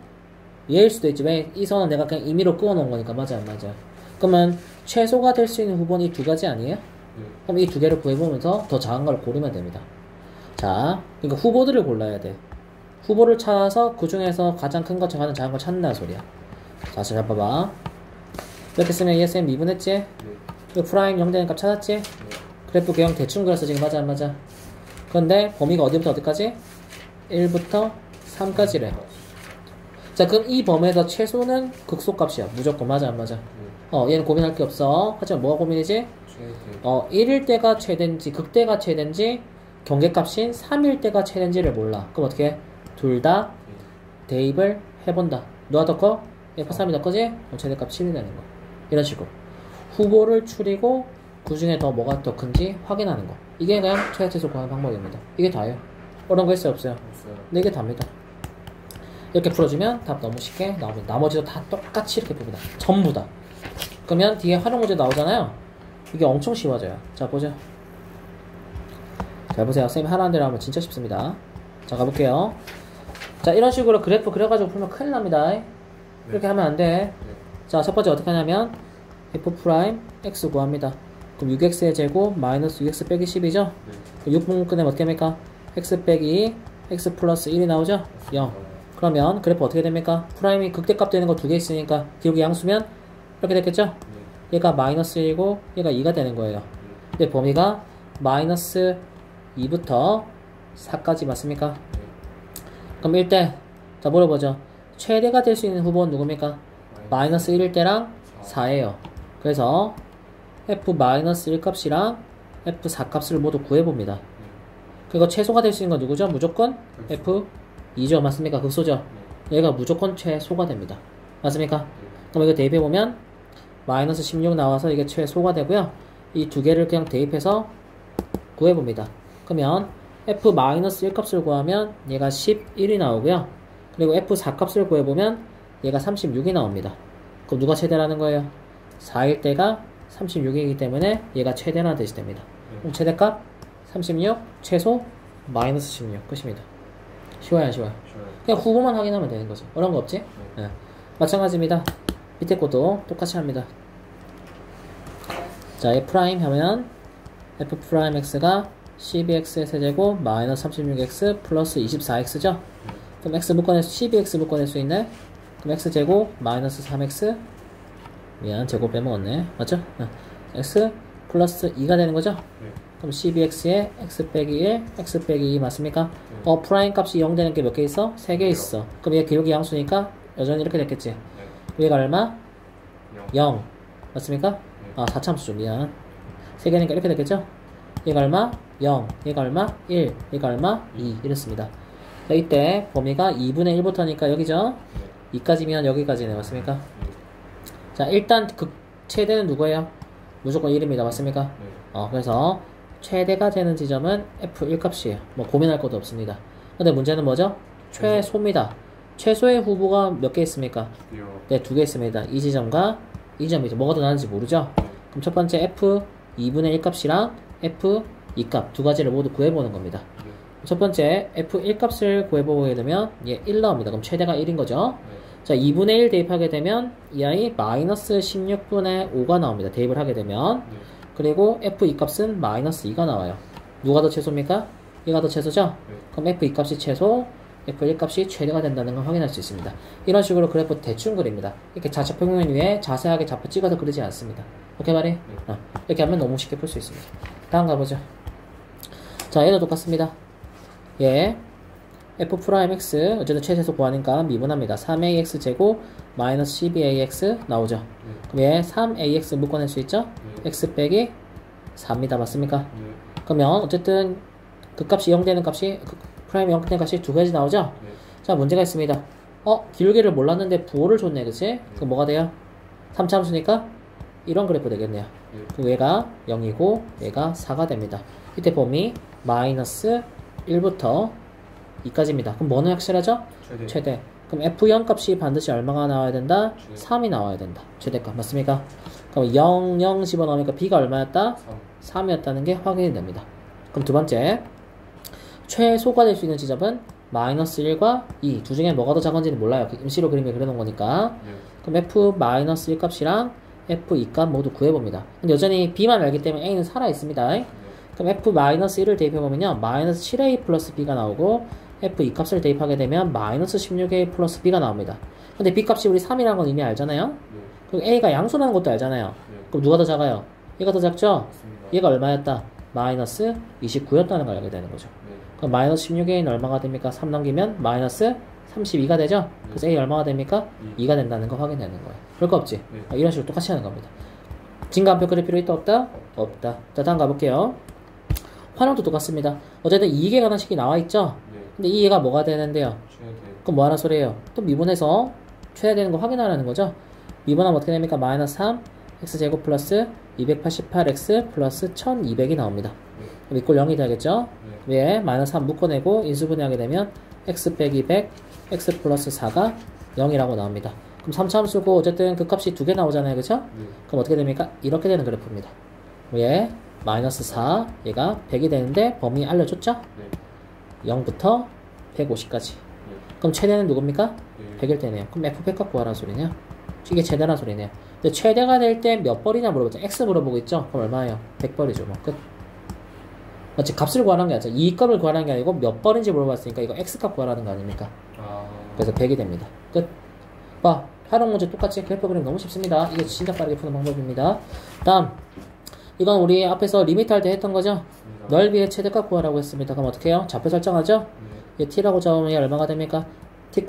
얘일 수도 있지. 왜? 이 선은 내가 그냥 임의로 끄어놓은 거니까. 맞아 안 맞아? 그러면 최소가 될 수 있는 후보는 이 두 가지 아니에요? 네. 그럼 이 두 개를 구해보면서 더 작은 걸 고르면 됩니다. 자, 그러니까 후보들을 골라야 돼. 후보를 찾아서 그 중에서 가장 큰 것, 가장 작은 걸 찾는다는 소리야. 자, 잘 봐봐. 이렇게 쓰면 ESM 미분했지? 네. 이거 프라임 0 되는 값 찾았지? 네. 그래프 개형 대충 그렸어 지금. 맞아 안 맞아? 그런데 범위가 어디부터 어디까지? 1부터 3까지래. 자 그럼 이 범위에서 최소는 극소값이야 무조건. 맞아 안 맞아? 얘는 고민할 게 없어. 하지만 뭐가 고민이지? 1일 때가 최대인지 극대가 최대인지 경계값인 3일 때가 최대인지를 몰라. 그럼 어떻게 해? 둘 다 대입을 해본다. 누가 더 커? F3이 더 커지? 그럼 최대값 7이 되는 거. 이런 식으로 후보를 추리고 그 중에 더 뭐가 더 큰지 확인하는 거. 이게 그냥 최하체수 구하는 방법입니다. 이게 다예요. 어려운 거 있어요 없어요? 없어요. 근데 이게 답니다. 이렇게 풀어주면 답 너무 쉽게 나옵니다. 나머지도 다 똑같이 이렇게 풉니다. 전부 다. 그러면 뒤에 활용 문제 나오잖아요. 이게 엄청 쉬워져요. 자 보죠. 잘 보세요. 쌤이 하라는 대로 하면 진짜 쉽습니다. 자 가볼게요. 자 이런 식으로 그래프 그려가지고 풀면 큰일 납니다. 이렇게 하면 안 돼. 자 첫 번째 어떻게 하냐면 f 프라임 x 구합니다. 그럼 6x의 제곱 마이너스 6x 빼기 10이죠? 6분분 끝내면 어떻게 됩니까? x 빼기 x 플러스 1이 나오죠? 0. 그러면 그래프 어떻게 됩니까? 프라임이 극대값 되는 거 두 개 있으니까 기울기 양수면 이렇게 됐겠죠? 얘가 마이너스 1이고 얘가 2가 되는 거예요. 근데 범위가 마이너스 2부터 4까지 맞습니까? 그럼 1대 자 물어보죠. 최대가 될 수 있는 후보는 누굽니까? 마이너스 1일 때랑 4예요. 그래서 f-1 값이랑 f4 값을 모두 구해봅니다. 그리고 최소가 될 수 있는 건 누구죠? 무조건 f2죠. 맞습니까? 극소죠? 얘가 무조건 최소가 됩니다. 맞습니까? 그럼 이거 대입해보면 마이너스 16 나와서 이게 최소가 되고요. 이 두 개를 그냥 대입해서 구해봅니다. 그러면 f-1 값을 구하면 얘가 11이 나오고요. 그리고 f4 값을 구해보면 얘가 36이 나옵니다. 그럼 누가 최대라는 거예요? 4일 때가 36이기 때문에 얘가 최대나 대시 됩니다. 그럼 최대값 36, 최소 마이너스 16 끝입니다. 쉬워요 안 쉬워요? 그냥 후보만 확인하면 되는 거죠. 어려운 거 없지? 네. 마찬가지입니다. 밑에 것도 똑같이 합니다. 자, f' 하면 f' x가 12x의 세제곱 마이너스 36x 플러스 24x죠? 그럼 x 묶어낼 수 12x 묶어낼 수 있네? 그럼 x제곱 마이너스 3x 미안 제곱 빼먹었네. 맞죠? x 플러스 2가 되는 거죠? 그럼 12x에 x 빼기 1, x 빼기 2 맞습니까? 프라임 값이 0 되는 게 몇 개 있어? 3개 있어. 그럼 얘 기울기 양수니까 여전히 이렇게 됐겠지? 얘가 얼마? 0 맞습니까? 아 4참수죠 미안. 3개니까 이렇게 됐겠죠? 얘가 얼마? 0 얘가 얼마? 1 얘가 얼마? 2 이렇습니다. 자, 이때 범위가 2분의 1부터니까 여기죠? 2까지면 여기까지네 맞습니까? 자 일단 최대는 누구예요? 무조건 1입니다 맞습니까? 그래서 최대가 되는 지점은 f1 값이에요. 뭐 고민할 것도 없습니다. 근데 문제는 뭐죠? 최소입니다. 최소의 후보가 몇 개 있습니까? 네, 2개 있습니다. 이 지점과 이 점이죠. 뭐가 더 나은지 모르죠? 그럼 첫 번째 f2분의 1 값이랑 f2 값 두 가지를 모두 구해보는 겁니다. 첫 번째 f1 값을 구해보게 되면 얘 1 나옵니다. 그럼 최대가 1인 거죠. 자 2분의 1 대입하게 되면 이 아이 마이너스 16분의 5가 나옵니다. 대입을 하게 되면 그리고 f2 값은 마이너스 2가 나와요. 누가 더 최소입니까? 얘가 더 최소죠? 그럼 f2 값이 최소 f1 값이 최대가 된다는 걸 확인할 수 있습니다. 이런 식으로 그래프 대충 그립니다. 이렇게 좌표 평면 위에 자세하게 좌표 찍어서 그리지 않습니다. 오케이 말이? 이렇게 하면 너무 쉽게 풀 수 있습니다. 다음 가보죠. 자 얘도 똑같습니다. 얘 f'(x) 어쨌든 최소수 구하니까 미분합니다. 3ax 제곱 마이너스 12ax 나오죠. 그럼 얘 3ax 묶어낼 수 있죠? x 빼기 4입니다. 맞습니까? 그러면 어쨌든 그 값이 0 되는 값이 프라임 0 되는 값이 두 가지 나오죠? 자 문제가 있습니다. 기울기를 몰랐는데 부호를 줬네 그치? 그럼 뭐가 돼요? 3차함수니까 이런 그래프 되겠네요. 그리고 얘가 0이고 얘가 4가 됩니다. 이때 범위 마이너스 1부터 2까지입니다. 그럼 뭐는 확실하죠? 최대. 그럼 f0 값이 반드시 얼마가 나와야 된다? 3이 나와야 된다. 최대값 맞습니까? 그럼 0, 0 집어넣으니까 b가 얼마였다? 3이었다는 게 확인이 됩니다. 그럼 두 번째 최소가 될 수 있는 지점은 마이너스 1과 2 두 중에 뭐가 더 작은지는 몰라요. 임시로 그림에 그려놓은 거니까. 그럼 f-1 값이랑 f2 값 모두 구해봅니다. 근데 여전히 b만 알기 때문에 a는 살아있습니다. 그럼 f-1을 대입해보면요 마이너스 7a 플러스 b가 나오고 f2 값을 대입하게 되면 마이너스 16a 플러스 b가 나옵니다. 근데 b 값이 우리 3이라는 건 이미 알잖아요. 그리고 a가 양수라는 것도 알잖아요. 그럼 누가 더 작아요? 얘가 더 작죠? 얘가 얼마였다? 마이너스 29였다는 걸 알게 되는 거죠. 네. 그럼 마이너스 16a는 얼마가 됩니까? 3 넘기면 마이너스 32가 되죠? 그래서 a 얼마가 됩니까? 2가 된다는 거 확인되는 거예요. 별거 없지? 네. 이런 식으로 똑같이 하는 겁니다. 증가함표 그릴 필요 있다 없다? 없다. 자, 다음 가볼게요. 활용도 똑같습니다. 어쨌든 2개 관한 식이 나와 있죠? 네. 근데 이 얘가 뭐가 되는데요? 최대. 그럼 뭐 하는 소리예요? 또 미분해서 최대되는 거 확인하라는 거죠? 미분하면 어떻게 됩니까? 마이너스 3 x제곱 플러스 288x 플러스 1200이 나옵니다. 네. 그럼 이꼴 0이 되겠죠? 네. 위에 마이너스 3 묶어내고 인수분해하게 되면 x 빼기 100 x 플러스 4가 0이라고 나옵니다. 그럼 3차함수고 어쨌든 그 값이 두 개 나오잖아요. 그쵸? 네. 그럼 어떻게 됩니까? 이렇게 되는 그래프입니다. 위에 마이너스 4 얘가 100이 되는데 범위 알려줬죠? 네. 0부터 150까지. 네. 그럼 최대는 누굽니까? 네. 100일 때네요. 그럼 f100 갖고 하라는 소리네요. 이게 최대란 소리네요. 근데 최대가 될 때 몇 벌이냐 물어보죠. x 물어보고 있죠? 그럼 얼마예요? 100벌이죠. 뭐 끝. 맞지? 값을 구하라는 게 아니죠. 이 값을 구하라는 게 아니고 몇 벌인지 물어봤으니까 이거 x값 구하라는 거 아닙니까? 아. 그래서 100이 됩니다. 끝. 봐. 활용 문제 똑같이 그래프 그림 너무 쉽습니다. 이게 진짜 빠르게 푸는 방법입니다. 다음. 이건 우리 앞에서 리미트 할 때 했던 거죠? 맞습니다. 넓이의 최대값 구하라고 했습니다. 그럼 어떻게 해요? 좌표 설정하죠? 네. 얘 t라고 잡으면 얘 얼마가 됩니까? t,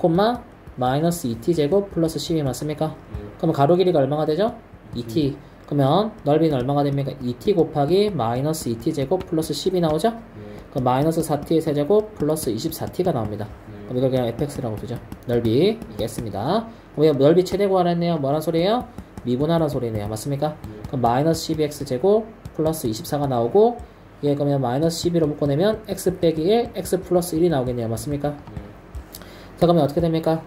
마이너스 2t 제곱 플러스 10이 맞습니까? 네. 그럼 가로 길이가 얼마가 되죠? 2t. 그러면 넓이는 얼마가 됩니까? 2t 곱하기 마이너스 2t 제곱 플러스 10이 나오죠? 네. 그럼 마이너스 4t의 세제곱 플러스 24t가 나옵니다. 네. 그럼 이걸 그냥 fx라고 두죠. 넓이 이게 s입니다. 그럼 넓이 최대 구하라 했네요. 뭐란 소리예요? 미분하라는 소리네요. 맞습니까? 네. 그럼 마이너스 12x 제곱 플러스 24가 나오고 얘 그러면 마이너스 12로 묶어내면 x 빼기 1, x 플러스 1이 나오겠네요. 맞습니까? 네. 자, 그러면 어떻게 됩니까?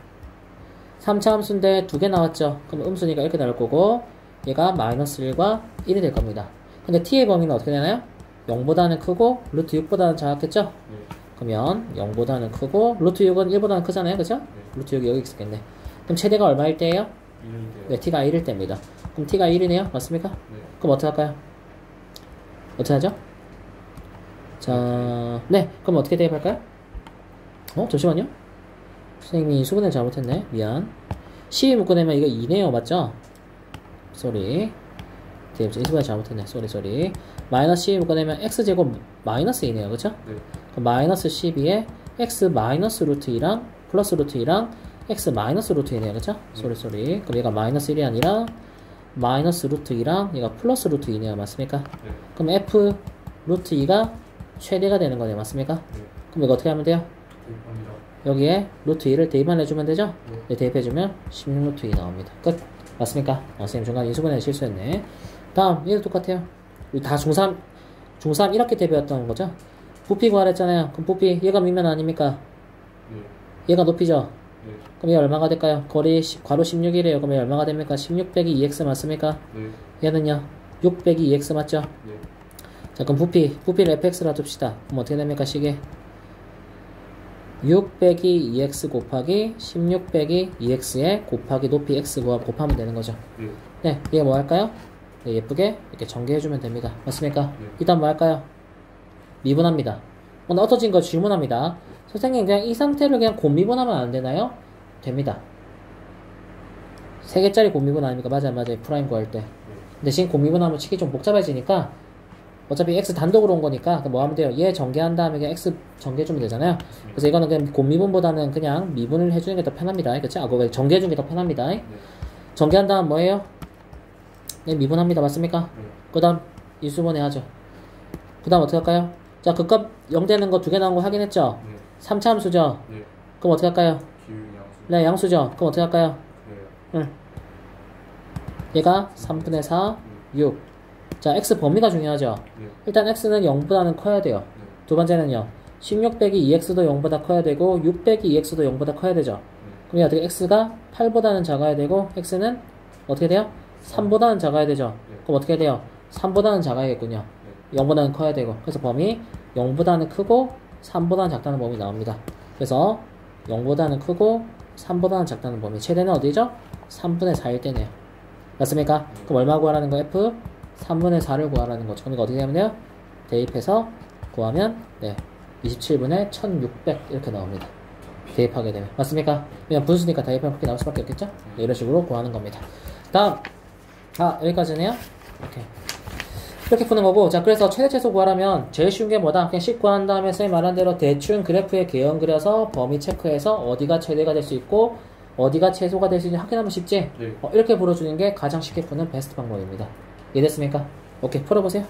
3차 함수인데 두 개 나왔죠. 그럼 음수니까 이렇게 나올 거고 얘가 마이너스 1과 1이 될 겁니다. 근데 t의 범위는 어떻게 되나요? 0보다는 크고 루트 6보다는 작았겠죠? 네. 그러면 0보다는 크고 루트 6은 1보다는 크잖아요. 그죠? 네. 루트 6이 여기 있었겠네. 그럼 최대가 얼마일 때예요? 1인데요. 네, t가 1일 때입니다. 그럼 t가 1이네요. 맞습니까? 네. 그럼 어떻게 할까요? 어떻게 하죠? 자, 네. 그럼 어떻게 대입할까요? 잠시만요. 선생님이 수분을 잘못했네. 미안. 12 묶어내면 이거 2네요. 맞죠? 쏘리. 대입, 수분을 잘못했네. 쏘리. 마이너스 12 묶어내면 x제곱 마이너스 2네요. 그쵸? 네. 그럼 마이너스 12에 x 마이너스 루트 2랑 플러스 루트 2랑 x 마이너스 루트 2네요. 그쵸? 쏘리. 그럼 얘가 마이너스 1이 아니라 마이너스 루트 2랑 얘가 플러스 루트 2네요. 맞습니까? 네. 그럼 f 루트 2가 최대가 되는 거네요. 맞습니까? 네. 그럼 이거 어떻게 하면 돼요? 대입합니다. 여기에 루트 2를 대입만 해주면 되죠? 네. 네, 대입해주면 16루트 2 나옵니다. 끝. 맞습니까? 선생님 중간 인수분해 실수했네. 다음, 얘도 똑같아요. 우리 다 중3 이렇게 대비했던 거죠? 부피 구하랬잖아요. 그럼 부피, 얘가 밑면 아닙니까? 네. 얘가 높이죠? 네. 그럼 얘 얼마가 될까요? 거리, 괄호 16이래요. 그럼 얘 얼마가 됩니까? 16 빼기 2x 맞습니까? 네. 얘는요? 6 빼기 2x 맞죠? 네. 자, 그럼 부피를 fx라 둡시다. 그럼 어떻게 됩니까, 식이? 6 빼기 2x 곱하기 16 빼기 2x에 곱하기 높이 x 곱하면 되는 거죠. 네. 네, 얘 뭐 할까요? 네, 예쁘게 이렇게 전개해주면 됩니다. 맞습니까? 네. 일단 뭐 할까요? 미분합니다. 오늘 어떠진 거 질문합니다. 선생님, 그냥 이 상태를 그냥 곱미분하면 안 되나요? 됩니다. 3개짜리 곱미분 아닙니까? 맞아요. 프라임 구할 때. 대신 곱미분하면 치기 좀 복잡해지니까 어차피 x 단독으로 온 거니까 뭐 하면 돼요? 얘 전개한 다음에 그냥 x 전개해주면 되잖아요. 그래서 이거는 그냥 곱미분보다는 그냥 미분을 해주는 게 더 편합니다. 그치? 그거 전개해주는 게 더 편합니다. 네. 전개한 다음 뭐예요? 네, 미분합니다. 맞습니까? 네. 그 다음 인수분해 하죠. 그 다음 어떻게 할까요? 자, 그 값 0 되는 거 두 개 나온 거 확인했죠? 네. 3차 함수죠? 네. 그럼 어떻게 할까요? 기울 양수. 네, 양수죠? 그럼 어떻게 할까요? 네. 응. 얘가 3분의 4, 6. 자, x 범위가 중요하죠? 네. 일단 x는 0보다는 커야 돼요. 네. 두 번째는요. 16 빼기 2x도 0보다 커야 되고 6 빼기 2x도 0보다 커야 되죠. 네. 그럼 어떻게 x가 8보다는 작아야 되고 x는 어떻게 돼요? 3보다는 작아야 되죠. 네. 그럼 어떻게 돼요? 3보다는 작아야겠군요. 네. 0보다는 커야 되고. 그래서 범위 0보다는 크고 3보다는 작다는 범위 나옵니다. 그래서 0보다는 크고 3보다는 작다는 범위. 최대는 어디죠? 3분의 4일 때네요. 맞습니까? 그럼 얼마 구하라는 거? f 3분의 4를 구하라는 거죠. 그럼 이거 어떻게 하면 돼요? 대입해서 구하면 27분의 1600 이렇게 나옵니다. 대입하게 되면. 맞습니까? 그냥 분수니까 대입하면 그렇게 나올 수밖에 없겠죠? 이런 식으로 구하는 겁니다. 다음. 여기까지네요. 이렇게. 이렇게 푸는 거고, 자, 그래서 최대 최소 구하려면 제일 쉬운 게 뭐다? 그냥 식 구한 다음에 쌤이 말한 대로 대충 그래프에 개형 그려서 범위 체크해서 어디가 최대가 될 수 있고, 어디가 최소가 될 수 있는지 확인하면 쉽지? 네. 이렇게 풀어주는 게 가장 쉽게 푸는 베스트 방법입니다. 이해됐습니까? 오케이, 풀어보세요.